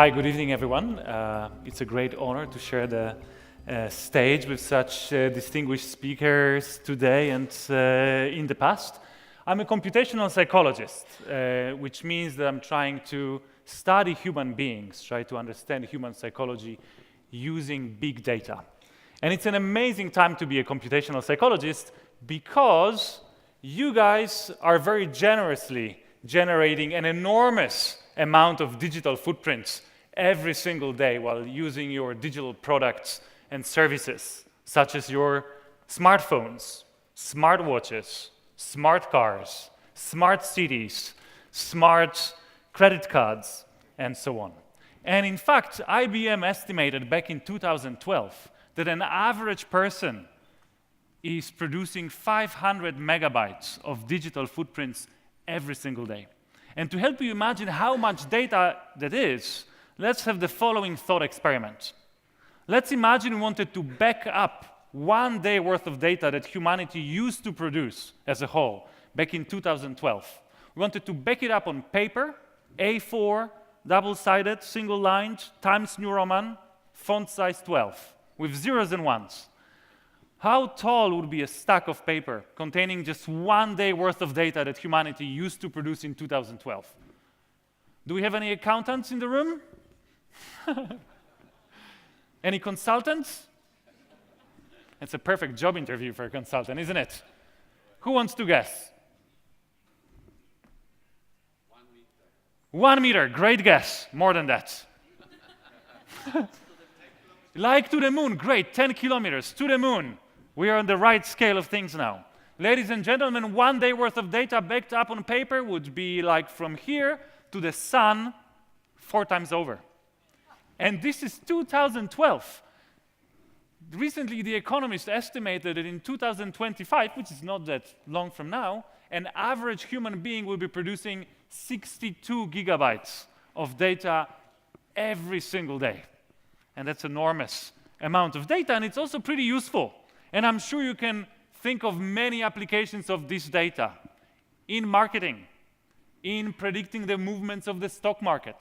Hi, good evening, everyone. It's a great honor to share the stage with such distinguished speakers today and in the past. I'm a computational psychologist, which means that I'm trying to study human beings, try to understand human psychology using big data. And it's an amazing time to be a computational psychologist because you guys are very generously generating an enormous amount of digital footprints every single day while using your digital products and services, such as your smartphones, smartwatches, smart cars, smart cities, smart credit cards, and so on. And in fact, IBM estimated back in 2012 that an average person is producing 500 megabytes of digital footprints every single day. And to help you imagine how much data that is, let's have the following thought experiment. Let's imagine we wanted to back up 1 day worth of data that humanity used to produce as a whole back in 2012. We wanted to back it up on paper, A4, double-sided, single-lined, Times New Roman, font size 12, with zeros and ones. How tall would be a stack of paper containing just 1 day worth of data that humanity used to produce in 2012? Do we have any accountants in the room? Any consultants? It's a perfect job interview for a consultant, isn't it? Who wants to guess? 1 meter. 1 meter, great guess. More than that. Like to the moon, great, 10 kilometers to the moon. We are on the right scale of things now. Ladies and gentlemen, 1 day worth of data backed up on paper would be like from here to the sun 4 times over. And this is 2012. Recently, The Economist estimated that in 2025, which is not that long from now, an average human being will be producing 62 gigabytes of data every single day. And that's an enormous amount of data, and it's also pretty useful. And I'm sure you can think of many applications of this data in marketing, in predicting the movements of the stock market,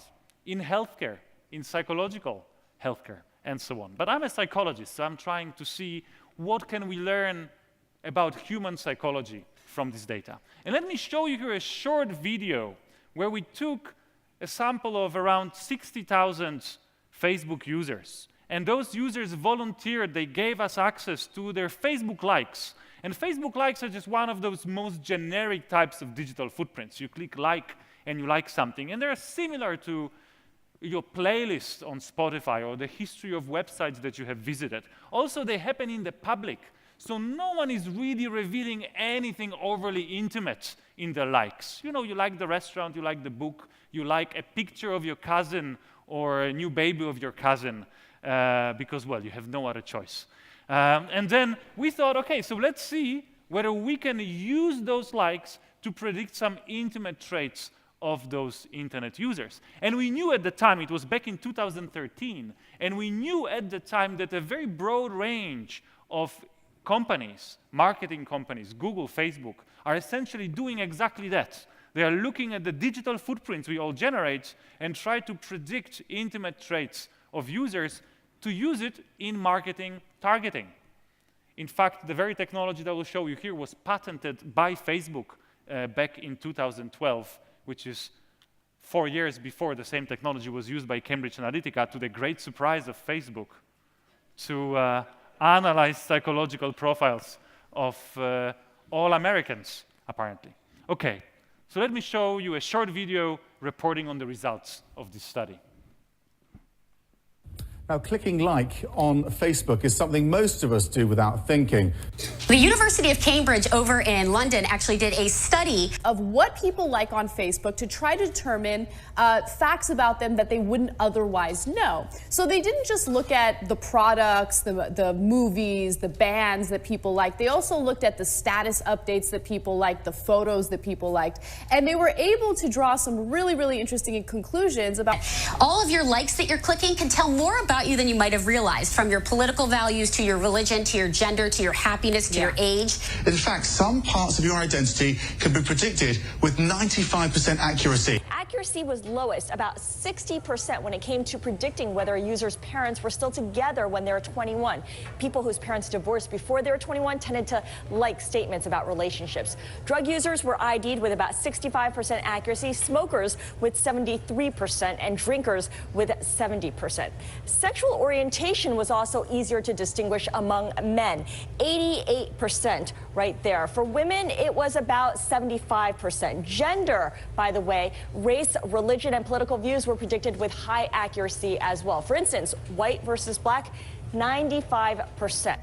in healthcare, in psychological healthcare, and so on. But I'm a psychologist, so I'm trying to see what can we learn about human psychology from this data. And let me show you here a short video where we took a sample of around 60,000 Facebook users. And those users volunteered, they gave us access to their Facebook likes. And Facebook likes are just one of those most generic types of digital footprints. You click like and you like something. And they're similar to your playlist on Spotify or the history of websites that you have visited. Also, they happen in the public. So no one is really revealing anything overly intimate in their likes. You know, you like the restaurant, you like the book, you like a picture of your cousin or a new baby of your cousin. Because, well, you have no other choice. And then we thought, okay, so let's see whether we can use those likes to predict some intimate traits of those internet users. And we knew at the time, it was back in 2013, and we knew at the time that a very broad range of companies, marketing companies, Google, Facebook, are essentially doing exactly that. They are looking at the digital footprints we all generate and try to predict intimate traits of users to use it in marketing targeting. In fact, the very technology that I will show you here was patented by Facebook back in 2012, which is 4 years before the same technology was used by Cambridge Analytica, to the great surprise of Facebook, to analyze psychological profiles of all Americans, apparently. Okay, so let me show you a short video reporting on the results of this study. Now, clicking like on Facebook is something most of us do without thinking. The University of Cambridge over in London actually did a study of what people like on Facebook to try to determine facts about them that they wouldn't otherwise know. So they didn't just look at the products, the movies, the bands that people liked. They also looked at the status updates that people liked, the photos that people liked, and they were able to draw some really, really interesting conclusions about all of your likes that you're clicking can tell more about you than you might have realized, from your political values to your religion to your gender to your happiness to your age. In fact, some parts of your identity can be predicted with 95% accuracy. accuracy was lowest, about 60%, when it came to predicting whether a user's parents were still together when they were 21. People whose parents divorced before they were 21 tended to like statements about relationships. Drug users were ID'd with about 65% accuracy, smokers with 73%, and drinkers with 70%. Sexual orientation was also easier to distinguish among men, 88% right there. For women, it was about 75%. Gender, by the way, race, religion, and political views were predicted with high accuracy as well. For instance, white versus black, 95%.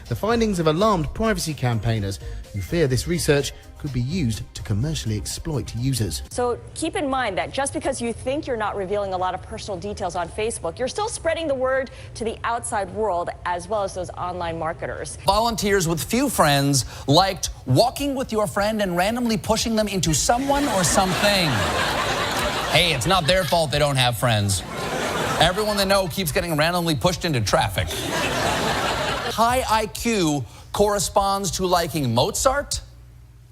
The findings have alarmed privacy campaigners who fear this research could be used to commercially exploit users. So keep in mind that just because you think you're not revealing a lot of personal details on Facebook, you're still spreading the word to the outside world as well as those online marketers. Volunteers with few friends liked walking with your friend and randomly pushing them into someone or something. Hey, it's not their fault they don't have friends. Everyone they know keeps getting randomly pushed into traffic. High IQ corresponds to liking Mozart,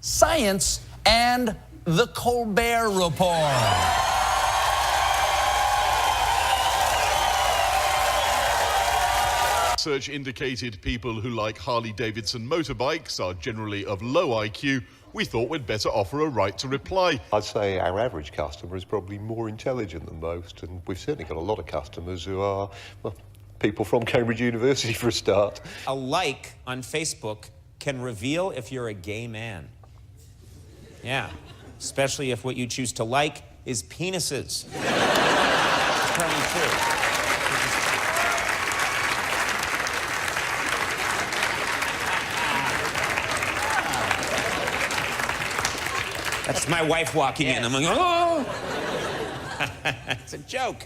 science, and the Colbert Report. Research indicated people who like Harley-Davidson motorbikes are generally of low IQ. We thought we'd better offer a right to reply. I'd say our average customer is probably more intelligent than most, and we've certainly got a lot of customers who are, well, people from Cambridge University for a start. A like on Facebook can reveal if you're a gay man. Yeah, especially if what you choose to like is penises. It's probably true. That's my wife walking in. I'm like, oh! It's a joke.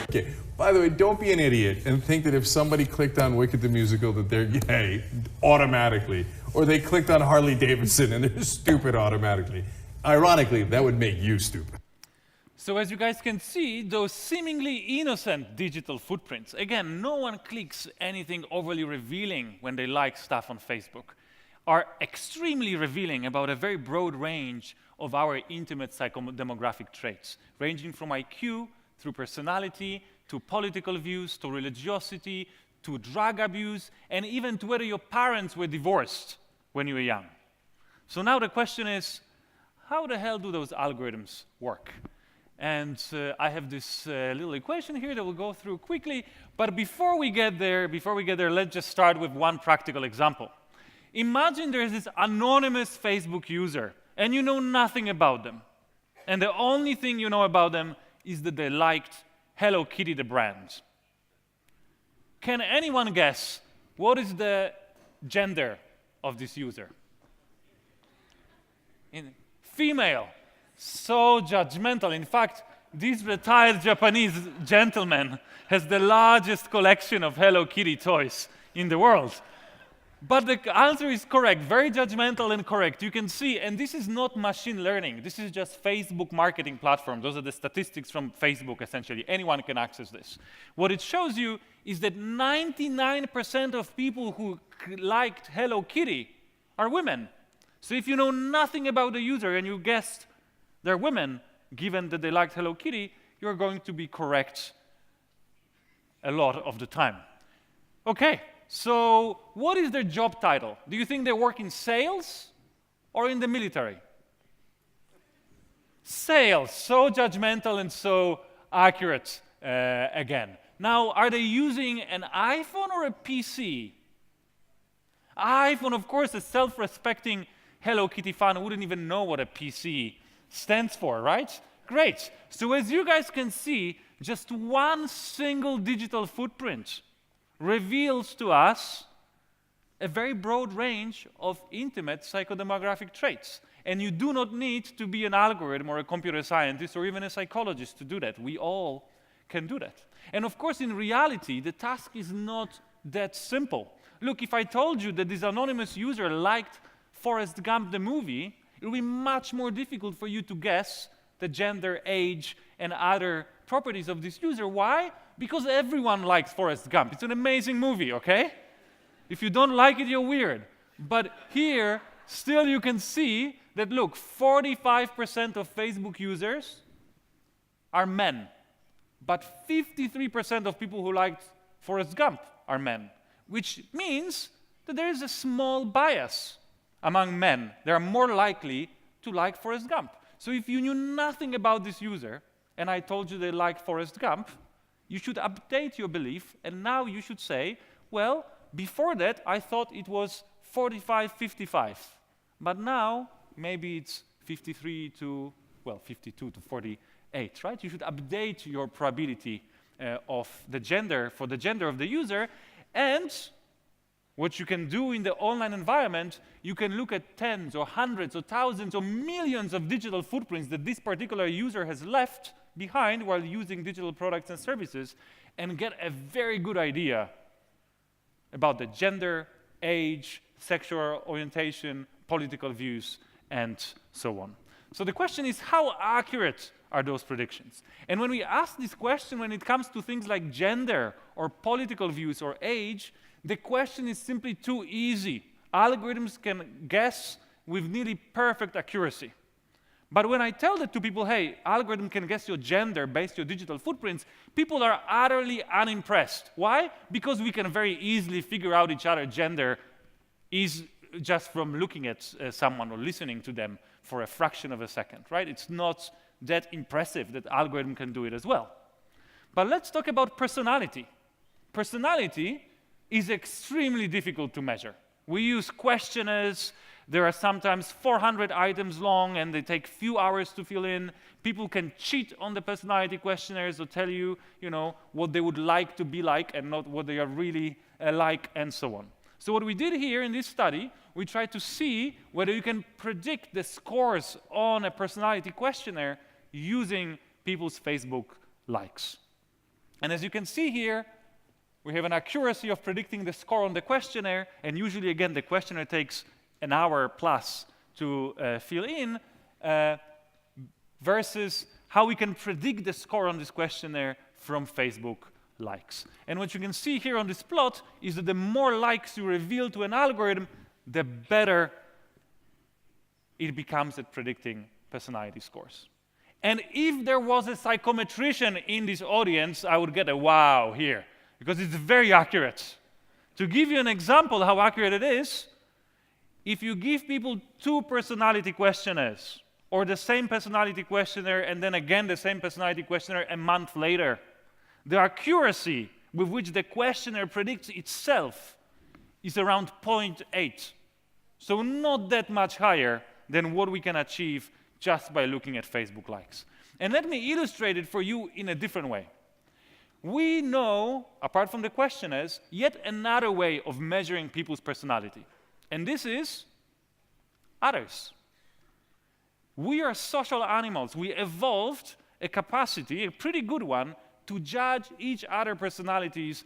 Okay. By the way, don't be an idiot and think that if somebody clicked on Wicked the Musical that they're gay automatically, or they clicked on Harley Davidson and they're stupid automatically. Ironically, that would make you stupid. So as you guys can see, those seemingly innocent digital footprints, again, no one clicks anything overly revealing when they like stuff on Facebook, are extremely revealing about a very broad range of our intimate psychodemographic traits, ranging from IQ through personality, to political views, to religiosity, to drug abuse, and even to whether your parents were divorced when you were young. So now the question is, how the hell do those algorithms work? And I have this little equation here that we'll go through quickly, but before we get there, let's just start with one practical example. Imagine there's this anonymous Facebook user, and you know nothing about them. And the only thing you know about them is that they liked Hello Kitty, the brand. Can anyone guess what is the gender of this user? Female. So judgmental. In fact, this retired Japanese gentleman has the largest collection of Hello Kitty toys in the world. But the answer is correct, very judgmental and correct. You can see, and this is not machine learning. This is just Facebook marketing platform. Those are the statistics from Facebook, essentially. Anyone can access this. What it shows you is that 99% of people who liked Hello Kitty are women. So if you know nothing about the user and you guessed they're women, given that they liked Hello Kitty, you're going to be correct a lot of the time. Okay. So what is their job title? Do you think they work in sales or in the military? Sales, so judgmental and so accurate again. Now, are they using an iPhone or a PC? iPhone, of course, a self-respecting Hello Kitty fan wouldn't even know what a PC stands for, right? Great. So as you guys can see, just one single digital footprint reveals to us a very broad range of intimate psychodemographic traits. And you do not need to be an algorithm or a computer scientist or even a psychologist to do that. We all can do that. And of course, in reality, the task is not that simple. Look, if I told you that this anonymous user liked Forrest Gump the movie, it would be much more difficult for you to guess the gender, age, and other properties of this user. Why? Because everyone likes Forrest Gump. It's an amazing movie, okay? If you don't like it, you're weird. But here, still you can see that, look, 45% of Facebook users are men. But 53% of people who liked Forrest Gump are men, which means that there is a small bias among men. They are more likely to like Forrest Gump. So if you knew nothing about this user, and I told you they liked Forrest Gump, you should update your belief, and now you should say, well, before that, I thought it was 45-55. But now, maybe it's 52 to 48, right? You should update your probability of the gender, for the gender of the user, and what you can do in the online environment, you can look at tens or hundreds or thousands or millions of digital footprints that this particular user has left behind while using digital products and services, and get a very good idea about the gender, age, sexual orientation, political views, and so on. So the question is, how accurate are those predictions? And when we ask this question, when it comes to things like gender or political views or age, the question is simply too easy. Algorithms can guess with nearly perfect accuracy. But when I tell that to people, hey, algorithm can guess your gender based on your digital footprints, people are utterly unimpressed. Why? Because we can very easily figure out each other's gender is just from looking at someone or listening to them for a fraction of a second, right? It's not that impressive that algorithm can do it as well. But let's talk about personality. Personality is extremely difficult to measure. We use questionnaires. There are sometimes 400 items long, and they take few hours to fill in. People can cheat on the personality questionnaires or tell you, what they would like to be like and not what they are really like, and so on. So what we did here in this study, we tried to see whether you can predict the scores on a personality questionnaire using people's Facebook likes. And as you can see here, we have an accuracy of predicting the score on the questionnaire, and usually, again, the questionnaire takes an hour plus to fill in, versus how we can predict the score on this questionnaire from Facebook likes. And what you can see here on this plot is that the more likes you reveal to an algorithm, the better it becomes at predicting personality scores. And if there was a psychometrician in this audience, I would get a wow here, because it's very accurate. To give you an example how accurate it is, if you give people 2 personality questionnaires, or the same personality questionnaire and then again the same personality questionnaire a month later, the accuracy with which the questionnaire predicts itself is around 0.8. So not that much higher than what we can achieve just by looking at Facebook likes. And let me illustrate it for you in a different way. We know, apart from the questionnaires, yet another way of measuring people's personality. And this is others. We are social animals. We evolved a capacity, a pretty good one, to judge each other's personalities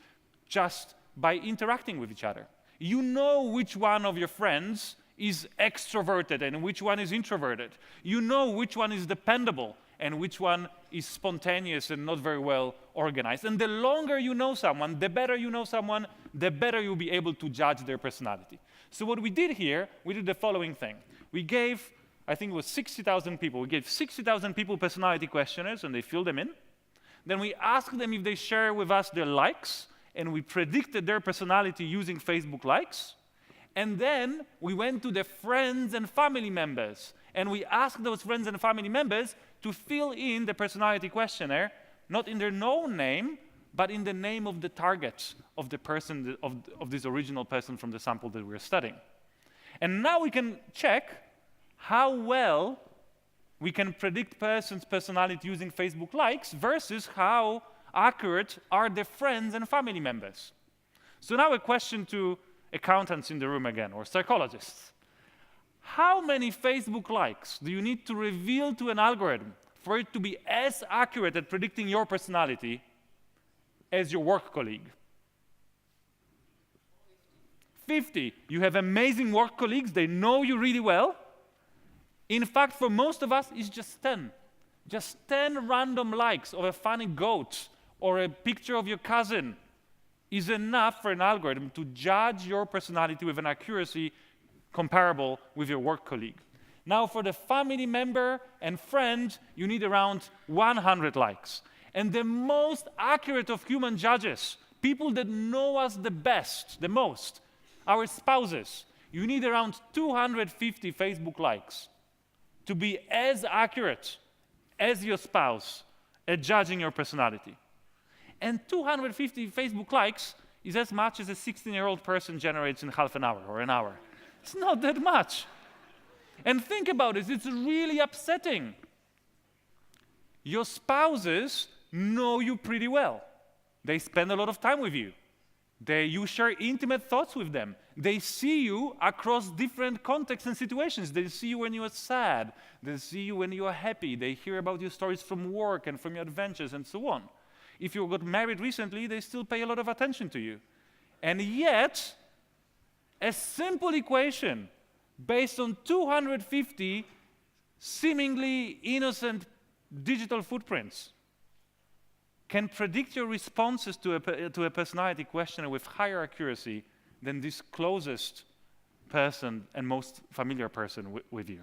just by interacting with each other. You know which one of your friends is extroverted and which one is introverted. You know which one is dependable and which one is spontaneous and not very well organized. And the longer you know someone, the better you know someone, the better you'll be able to judge their personality. So what we did here, we did the following thing. We gave, I think it was 60,000 people, we gave 60,000 people personality questionnaires and they filled them in. Then we asked them if they share with us their likes, and we predicted their personality using Facebook likes. And then we went to the friends and family members, and we asked those friends and family members to fill in the personality questionnaire, not in their known name, but in the name of the target of the person, of this original person from the sample that we're studying. And now we can check how well we can predict person's personality using Facebook likes versus how accurate are the friends and family members. So now a question to accountants in the room again, or psychologists. How many Facebook likes do you need to reveal to an algorithm for it to be as accurate at predicting your personality as your work colleague? 50. You have amazing work colleagues, they know you really well. In fact, for most of us, it's just 10. Just 10 random likes of a funny goat or a picture of your cousin is enough for an algorithm to judge your personality with an accuracy comparable with your work colleague. Now, for the family member and friend, you need around 100 likes. And the most accurate of human judges, people that know us the best, the most, our spouses, you need around 250 Facebook likes to be as accurate as your spouse at judging your personality. And 250 Facebook likes is as much as a 16-year-old person generates in half an hour or an hour. It's not that much. And think about it, it's really upsetting. Your spouses know you pretty well. They spend a lot of time with you. You share intimate thoughts with them. They see you across different contexts and situations. They see you when you are sad. They see you when you are happy. They hear about your stories from work and from your adventures and so on. If you got married recently, they still pay a lot of attention to you. And yet, a simple equation based on 250 seemingly innocent digital footprints can predict your responses to a personality questionnaire with higher accuracy than this closest person and most familiar person with you.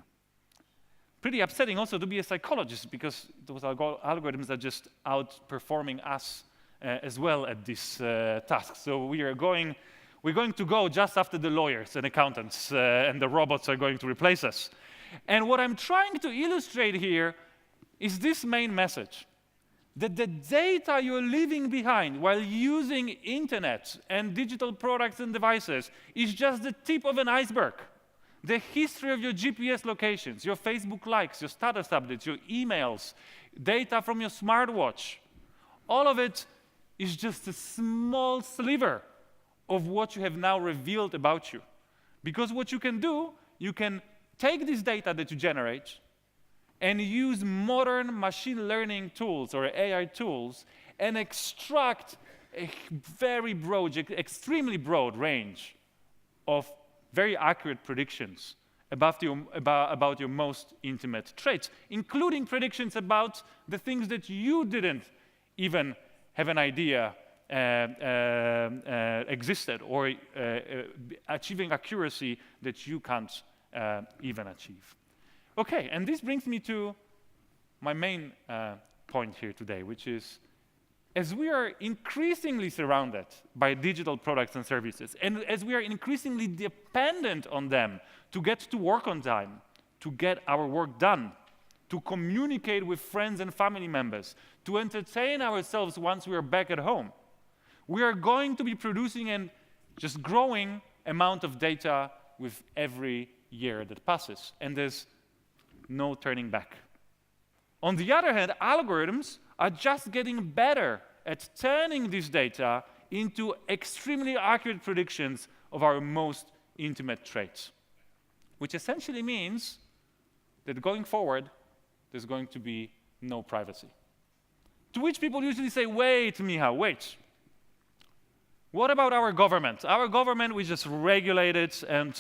Pretty upsetting also to be a psychologist, because those algorithms are just outperforming us as well at this task. So we're going to go just after the lawyers and accountants, and the robots are going to replace us. And what I'm trying to illustrate here is this main message, that the data you're leaving behind while using internet and digital products and devices is just the tip of an iceberg. The history of your GPS locations, your Facebook likes, your status updates, your emails, data from your smartwatch, all of it is just a small sliver of what you have now revealed about you. Because what you can do, you can take this data that you generate and use modern machine learning tools or AI tools and extract a very broad, extremely broad range of very accurate predictions about your most intimate traits, including predictions about the things that you didn't even have an idea existed, or achieving accuracy that you can't even achieve. Okay, and this brings me to my main point here today, which is, as we are increasingly surrounded by digital products and services, and as we are increasingly dependent on them to get to work on time, to get our work done, to communicate with friends and family members, to entertain ourselves once we are back at home, we are going to be producing a just growing amount of data with every year that passes, and there's no turning back. On the other hand, algorithms are just getting better at turning this data into extremely accurate predictions of our most intimate traits, which essentially means that going forward, there's going to be no privacy. To which people usually say, wait, Michal, wait. What about our government? Our government, we just regulate it, and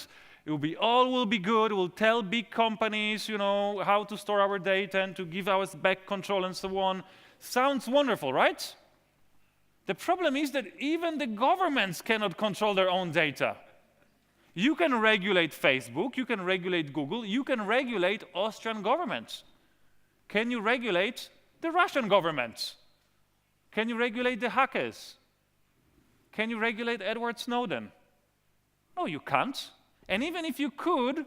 all will be good. We'll tell big companies, how to store our data and to give us back control and so on. Sounds wonderful, right? The problem is that even the governments cannot control their own data. You can regulate Facebook, you can regulate Google, you can regulate Austrian government. Can you regulate the Russian government? Can you regulate the hackers? Can you regulate Edward Snowden? No, you can't. And even if you could,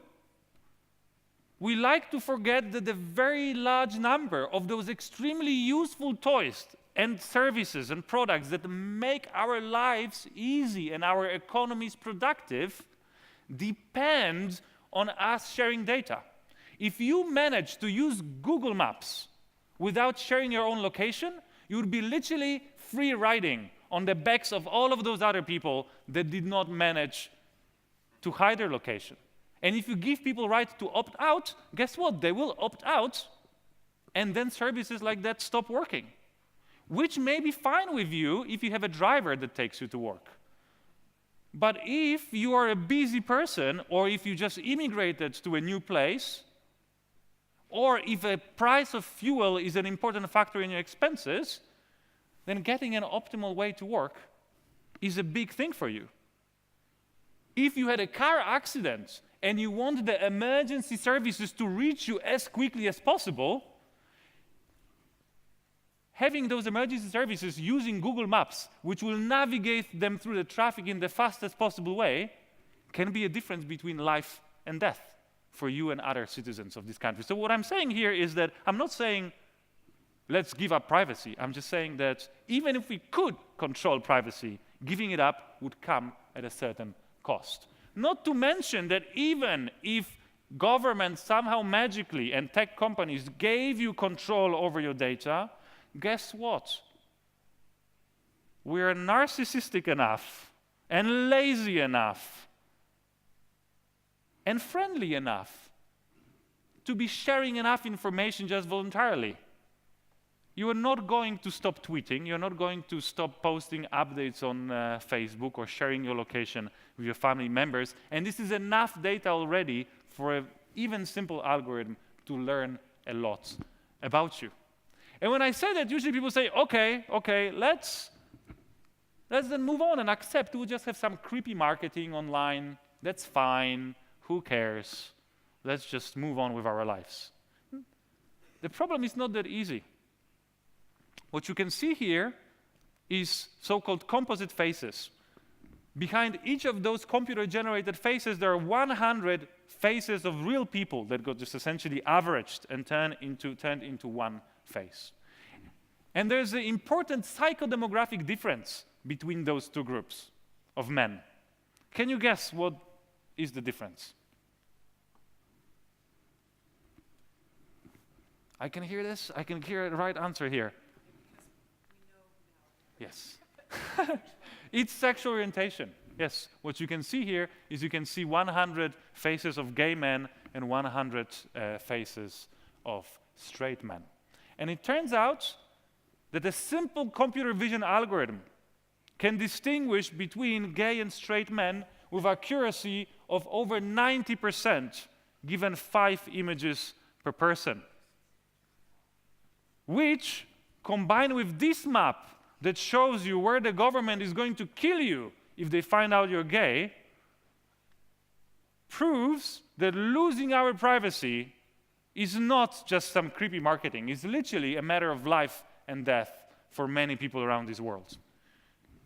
we like to forget that the very large number of those extremely useful toys and services and products that make our lives easy and our economies productive depend on us sharing data. If you manage to use Google Maps without sharing your own location, you would be literally free riding on the backs of all of those other people that did not manage to hide their location. And if you give people right to opt out, guess what? They will opt out, and then services like that stop working, which may be fine with you if you have a driver that takes you to work. But if you are a busy person, or if you just immigrated to a new place, or if the price of fuel is an important factor in your expenses, then getting an optimal way to work is a big thing for you. If you had a car accident and you want the emergency services to reach you as quickly as possible, having those emergency services using Google Maps, which will navigate them through the traffic in the fastest possible way, can be a difference between life and death for you and other citizens of this country. So what I'm saying here is that I'm not saying let's give up privacy. I'm just saying that even if we could control privacy, giving it up would come at a certain cost. Not to mention that even if governments somehow magically and tech companies gave you control over your data, guess what? We're narcissistic enough and lazy enough and friendly enough to be sharing enough information just voluntarily. You are not going to stop tweeting. You're not going to stop posting updates on Facebook or sharing your location with your family members. And this is enough data already for an even simple algorithm to learn a lot about you. And when I say that, usually people say, okay, let's then move on and accept we'll just have some creepy marketing online. That's fine. Who cares? Let's just move on with our lives. The problem is not that easy. What you can see here is so-called composite faces. Behind each of those computer-generated faces, there are 100 faces of real people that got just essentially averaged and turned into one face. And there's an important psychodemographic difference between those two groups of men. Can you guess what is the difference? I can hear this. I can hear the right answer here. Yes. It's sexual orientation. Yes, what you can see here is you can see 100 faces of gay men and 100 faces of straight men. And it turns out that a simple computer vision algorithm can distinguish between gay and straight men with accuracy of over 90% given 5 images per person, which, combined with this map that shows you where the government is going to kill you if they find out you're gay, proves that losing our privacy is not just some creepy marketing. It's literally a matter of life and death for many people around this world.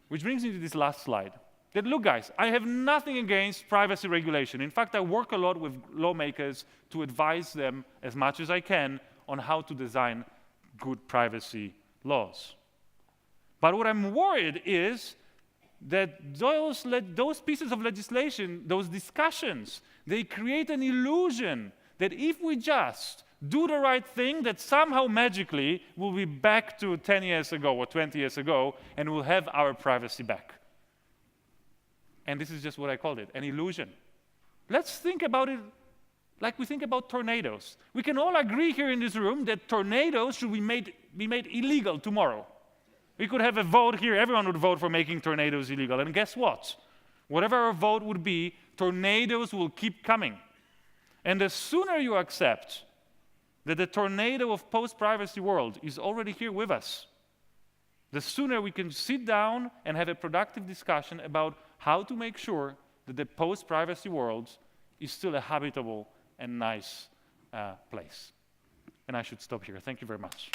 Which brings me to this last slide. That, look, guys, I have nothing against privacy regulation. In fact, I work a lot with lawmakers to advise them as much as I can on how to design good privacy laws. But what I'm worried is that those pieces of legislation, those discussions, they create an illusion that if we just do the right thing, that somehow magically we'll be back to 10 years ago or 20 years ago and we'll have our privacy back. And this is just what I called it, an illusion. Let's think about it like we think about tornadoes. We can all agree here in this room that tornadoes should be made illegal tomorrow. We could have a vote here, everyone would vote for making tornadoes illegal. And guess what? Whatever our vote would be, tornadoes will keep coming. And the sooner you accept that the tornado of post-privacy world is already here with us, the sooner we can sit down and have a productive discussion about how to make sure that the post-privacy world is still a habitable and nice place. And I should stop here. Thank you very much.